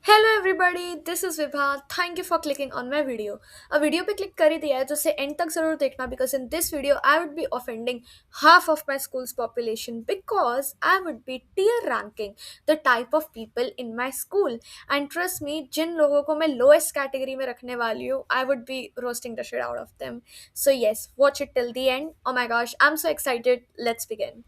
Hello everybody, this is Vibha. Thank you for clicking on my video. अब video पे click कर ही दिया है तो उसे एंड तक जरूर देखना, because in this video I would be offending half of my school's population, because I would be tier ranking the type of people in my school. And trust me, जिन लोगों को मैं लोएस्ट कैटेगरी में रखने वाली हूँ, I would be roasting the shit out of them. So yes, watch it till the end. Oh my gosh, I am so excited. Let's begin.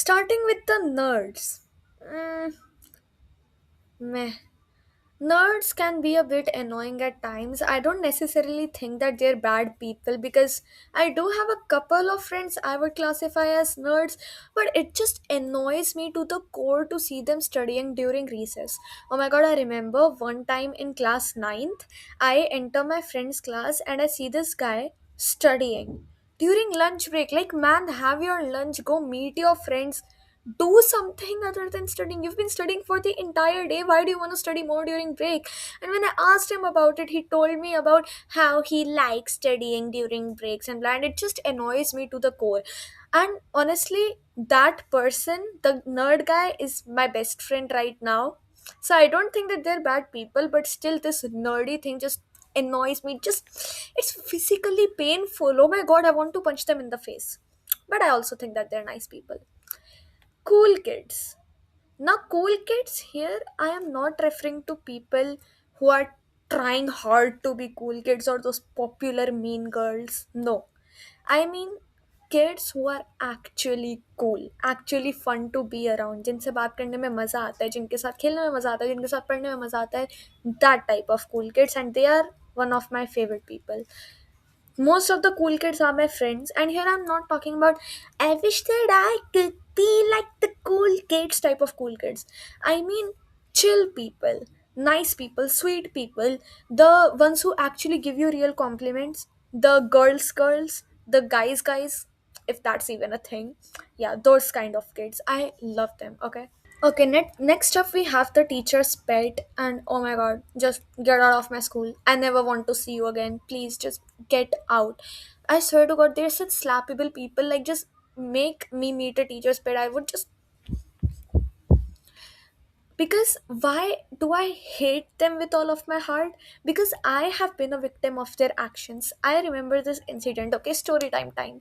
Starting with the nerds. Meh. Nerds can be a bit annoying at times. I don't necessarily think that they're bad people, because I do have a couple of friends I would classify as nerds, but it just annoys me to the core to see them studying during recess. Oh my god, I remember one time in class ninth, I enter my friend's class and I see this guy studying during lunch break. Like, man, have your lunch, go meet your friends, do something other than studying. You've been studying for the entire day. Why do you want to study more during break? And when I asked him about it, he told me about how he likes studying during breaks and blah, and it just annoys me to the core. And honestly, that person, the nerd guy, is my best friend right now. So I don't think that they're bad people, but still, this nerdy thing just annoys me. Just, it's physically painful. Oh my god, I want to punch them in the face. But I also think that they're nice people. Cool kids. Now, cool kids here, I am not referring to people who are trying hard to be cool kids or those popular mean girls. No. I mean kids who are actually cool, actually fun to be around, जिनसे बात करने में मज़ा आता है, जिनके साथ खेलने में मज़ा आता है, जिनके साथ पढ़ने में मज़ा आता है, that type of cool kids, and they are one of my favorite people. Most of the cool kids are my friends, and here I'm not talking about I wish that I could be like the cool kids type of cool kids. I mean chill people, nice people, sweet people, the ones who actually give you real compliments, the girls, the guys, if that's even a thing. Yeah, those kind of kids, I love them. Okay. Okay, next up we have the teacher's pet, and oh my god, just get out of my school. I never want to see you again. Please just get out. I swear to god, they're such slappable people. Like, just make me meet a teacher's pet. I would just, because why do I hate them with all of my heart? Because I have been a victim of their actions. I remember this incident. Okay, story time.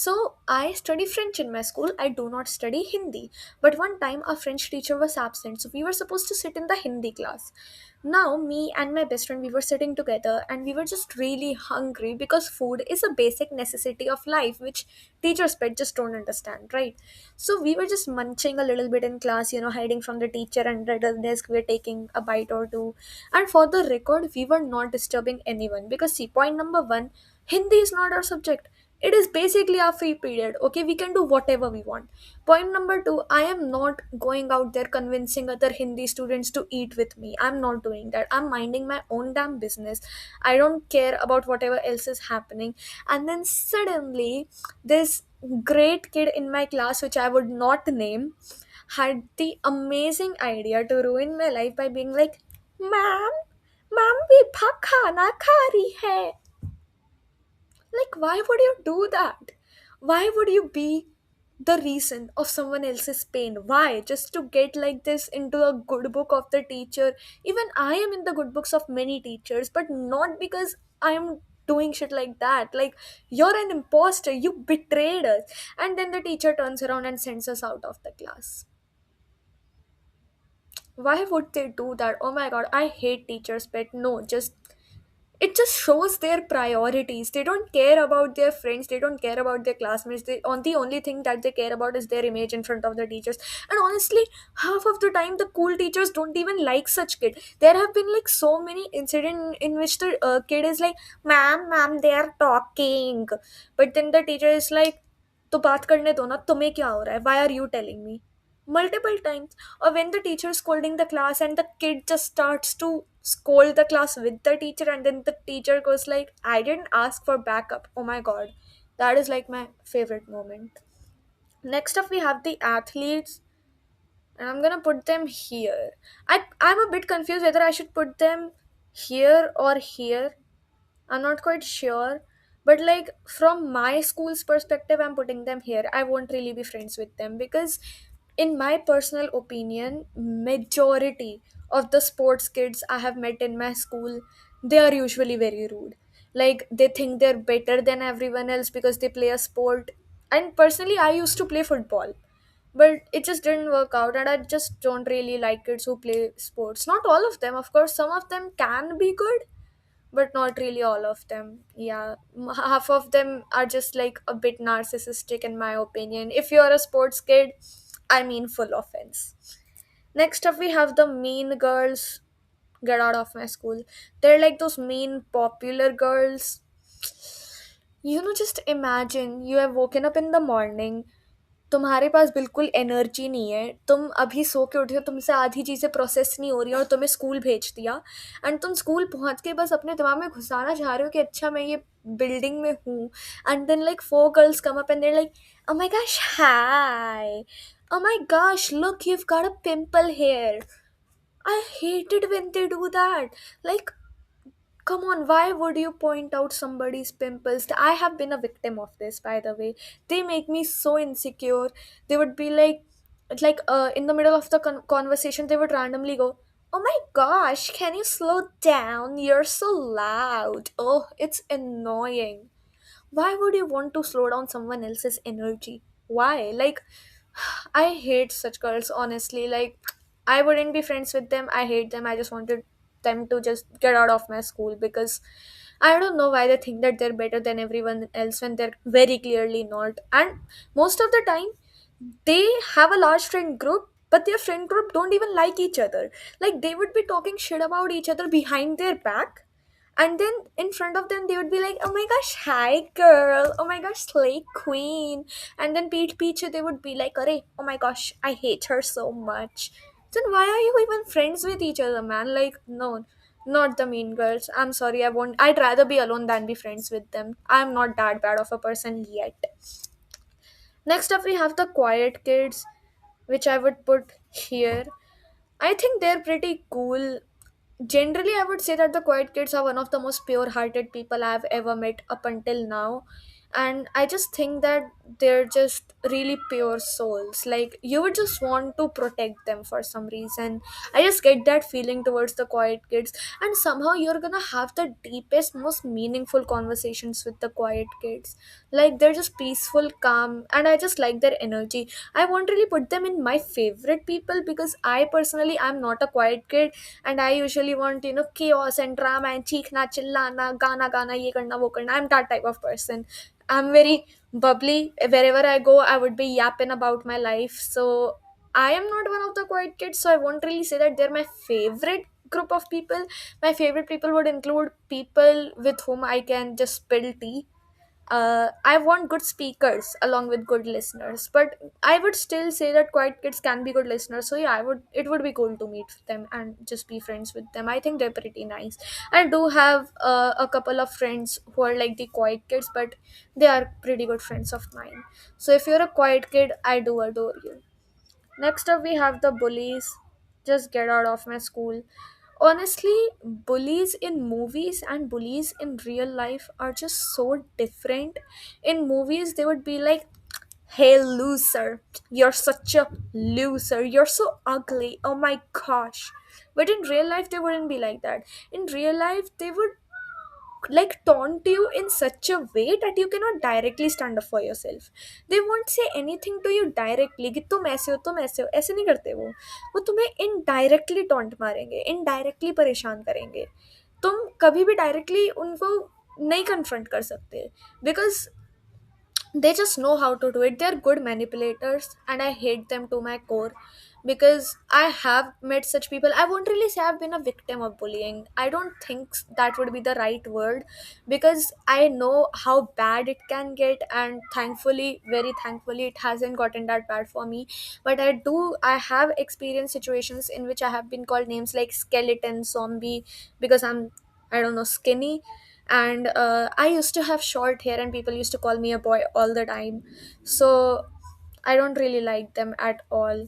So I study French in my school. I do not study Hindi. But one time our French teacher was absent, so we were supposed to sit in the Hindi class. Now, me and my best friend, we were sitting together and we were just really hungry, because food is a basic necessity of life, which teachers pet just don't understand, right? So we were just munching a little bit in class, hiding from the teacher under the desk. We were taking a bite or two. And for the record, we were not disturbing anyone, because see, point number one, Hindi is not our subject. It is basically our free period. Okay, we can do whatever we want. Point number two, I am not going out there convincing other Hindi students to eat with me. I'm not doing that. I'm minding my own damn business. I don't care about whatever else is happening. And then suddenly, this great kid in my class, which I would not name, had the amazing idea to ruin my life by being like, Ma'am, Ma'am, Vibha khana kha rahi hai. Like, why would you do that? Why would you be the reason of someone else's pain? Why? Just to get like this into a good book of the teacher. Even I am in the good books of many teachers, but not because I am doing shit like that. Like, you're an imposter, you betrayed us. And then the teacher turns around and sends us out of the class. Why would they do that? Oh my god, I hate teachers, but no, just it just shows their priorities. They don't care about their friends, they don't care about their classmates. The only thing that they care about is their image in front of the teachers. And honestly, half of the time the cool teachers don't even like such kid. There have been like so many incidents in which the kid is like, ma'am, they are talking, but then the teacher is like, तो बात करने दो ना, तुम्हें क्या हो रहा है, why are you telling me? Multiple times. Or when the teacher is scolding the class and the kid just starts to scold the class with the teacher, and then the teacher goes like, I didn't ask for backup. Oh my god, that is like my favorite moment. Next up we have the athletes, and I'm gonna put them here. I'm a bit confused whether I should put them here or here. I'm not quite sure. But like, from my school's perspective, I'm putting them here. I won't really be friends with them, because in my personal opinion, majority of the sports kids I have met in my school, they are usually very rude. Like they think they're better than everyone else because they play a sport. And personally, I used to play football, but it just didn't work out, and I just don't really like kids who play sports. Not all of them, of course. Some of them can be good, but not really all of them. Yeah, half of them are just like a bit narcissistic in my opinion. If you're a sports kid, I mean full offense. Next up we have the mean girls. Get out of my school. They're like those mean popular girls. Just imagine you have woken up in the morning, तुम्हारे पास बिल्कुल energy नहीं है, तुम अभी सो के उठे हो, तुमसे आधी चीज़ें प्रोसेस नहीं हो रही और तुम्हें स्कूल भेज दिया, एंड तुम स्कूल पहुंच के बस अपने दिमाग में घुसाना चाह रहे हो कि अच्छा मैं ये बिल्डिंग में हूँ, and then like four girls come up and there like, oh my gosh hi, oh my gosh look you've got a pimple here. I hate it when they do that. Like, come on, why would you point out somebody's pimples? I have been a victim of this, by the way. They make me so insecure. They would be like in the middle of the conversation, they would randomly go, "Oh my gosh, can you slow down? You're so loud." Oh, it's annoying. Why would you want to slow down someone else's energy? Why? Like, I hate such girls, honestly. Like, I wouldn't be friends with them. I hate them. I just wanted them to just get out of my school because I don't know why they think that they're better than everyone else when they're very clearly not. And most of the time, they have a large friend group, but their friend group don't even like each other. Like, they would be talking shit about each other behind their back, and then in front of them they would be like, oh my gosh, hi girl, oh my gosh, slay queen, and then Pete Peach they would be like, Arey, oh my gosh, I hate her so much. Then why are you even friends with each other, man? Like, no, not the mean girls. I'm sorry, I'd rather be alone than be friends with them. I'm not that bad of a person yet. Next up we have the quiet kids, which I would put here. I think they're pretty cool. Generally, I would say that the quiet kids are one of the most pure hearted people I've ever met up until now. And I just think that they're just really pure souls. Like, you would just want to protect them for some reason. I just get that feeling towards the quiet kids. And somehow you're gonna have the deepest, most meaningful conversations with the quiet kids. Like, they're just peaceful, calm, and I just like their energy. I won't really put them in my favorite people because I personally I'm not a quiet kid, and I usually want chaos and drama and chikna chillana gana gana ye karna wo karna. I'm that type of person. I'm very bubbly. Wherever I go, I would be yapping about my life. So I am not one of the quiet kids. So I won't really say that they're my favorite group of people. My favorite people would include people with whom I can just spill tea. I want good speakers along with good listeners, but I would still say that quiet kids can be good listeners. So yeah, it would be cool to meet them and just be friends with them. I think they're pretty nice. I do have a couple of friends who are like the quiet kids, but they are pretty good friends of mine. So if you're a quiet kid, I do adore you. Next up, we have the bullies. Just get out of my school. Honestly, bullies in movies and bullies in real life are just so different. In movies, they would be like, hey, loser, you're such a loser, you're so ugly, oh my gosh. But in real life, they wouldn't be like that. In real life, they would like taunt you in such a way that you cannot directly stand up for yourself. They won't say anything to you directly कि तुम ऐसे हो ऐसे नहीं करते वो तुम्हें indirectly taunt मारेंगे, इनडायरेक्टली परेशान करेंगे. तुम कभी भी डायरेक्टली उनको नहीं कन्फ्रंट कर सकते because they just know how to do it. They're good manipulators, and I hate them to my core because I have met such people. I won't really say I've been a victim of bullying. I don't think that would be the right word because I know how bad it can get, and thankfully, very thankfully, it hasn't gotten that bad for me. But I have experienced situations in which I have been called names like skeleton, zombie, because I don't know, skinny. And I used to have short hair and people used to call me a boy all the time. So I don't really like them at all.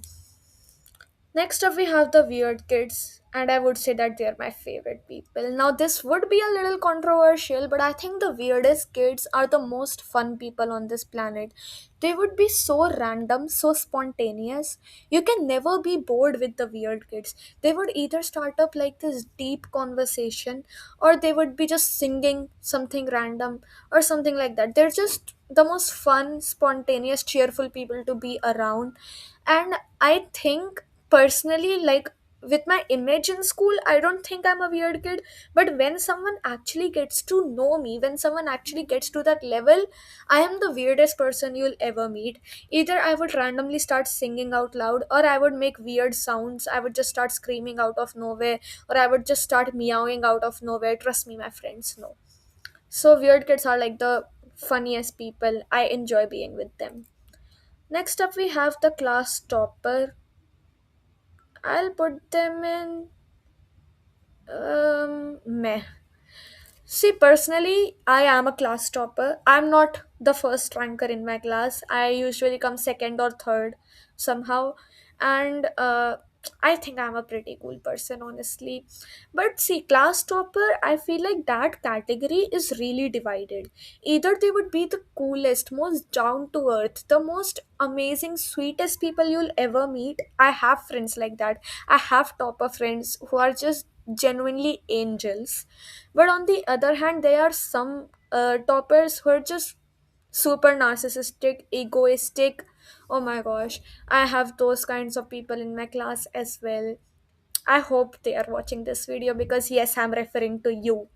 Next up, we have the weird kids, and I would say that they're my favorite people. Now, this would be a little controversial, but I think the weirdest kids are the most fun people on this planet. They would be so random, so spontaneous. You can never be bored with the weird kids. They would either start up like this deep conversation, or they would be just singing something random, or something like that. They're just the most fun, spontaneous, cheerful people to be around. And I think personally, like, with my image in school, I don't think I'm a weird kid. But when someone actually gets to know me, when someone actually gets to that level, I am the weirdest person you'll ever meet. Either I would randomly start singing out loud, or I would make weird sounds. I would just start screaming out of nowhere, or I would just start meowing out of nowhere. Trust me, my friends know. So weird kids are like the funniest people. I enjoy being with them. Next up, we have the class topper. I'll put them in meh. See, personally, I am a class topper. I'm not the first ranker in my class. I usually come second or third somehow. And I think I'm a pretty cool person, honestly. But see, class topper, I feel like that category is really divided. Either they would be the coolest, most down to earth, the most amazing, sweetest people you'll ever meet. I have friends like that. I have topper friends who are just genuinely angels. But on the other hand, there are some toppers who are just super narcissistic, egoistic. Oh my gosh, I have those kinds of people in my class as well. I hope they are watching this video, because yes, I'm referring to you.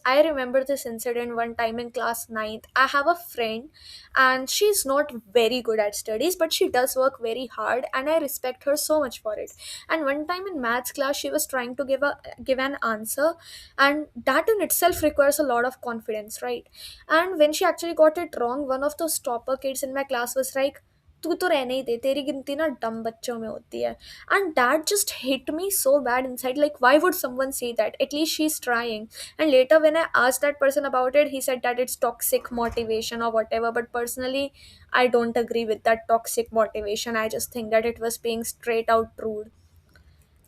I remember this incident one time in class ninth. I have a friend, and she's not very good at studies, but she does work very hard, and I respect her so much for it. And one time in maths class, she was trying to give an answer, and that in itself requires a lot of confidence, right? And when she actually got it wrong, one of those topper kids in my class was like, तू तो रहने ही दे, तेरी गिनती ना डम बच्चों में होती है. And that just hit me so bad inside. Like, why would someone say that? At least she's trying. And later, when I asked that person about it, he said that it's toxic motivation or whatever. But personally, I don't agree with that toxic motivation. I just think that it was being straight out rude.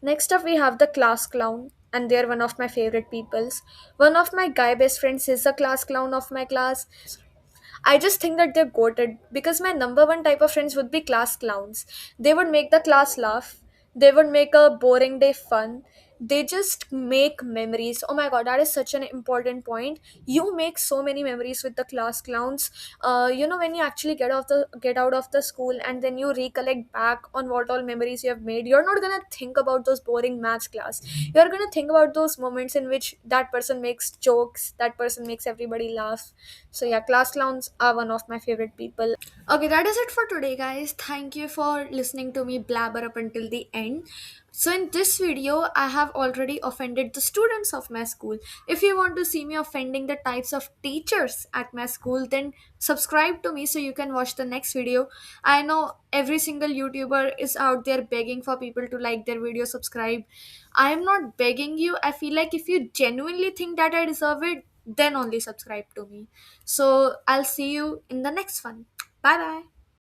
Next up, we have the class clown, and they're one of my favorite peoples. One of my guy best friends is the class clown of my class. I just think that they're goated, because my number one type of friends would be class clowns. They would make the class laugh. They would make a boring day fun. They just make memories. Oh my god, that is such an important point. You make so many memories with the class clowns. When you actually get out of the school, and then you recollect back on what all memories you have made, you're not gonna think about those boring maths class. You're gonna think about those moments in which that person makes jokes, that person makes everybody laugh. So yeah, class clowns are one of my favorite people. Okay, that is it for today, guys. Thank you for listening to me blabber up until the end. So in this video, I have already offended the students of my school. If you want to see me offending the types of teachers at my school, then subscribe to me so you can watch the next video. I know every single YouTuber is out there begging for people to like their video, subscribe. I am not begging you. I feel like if you genuinely think that I deserve it, then only subscribe to me. So I'll see you in the next one. Bye bye.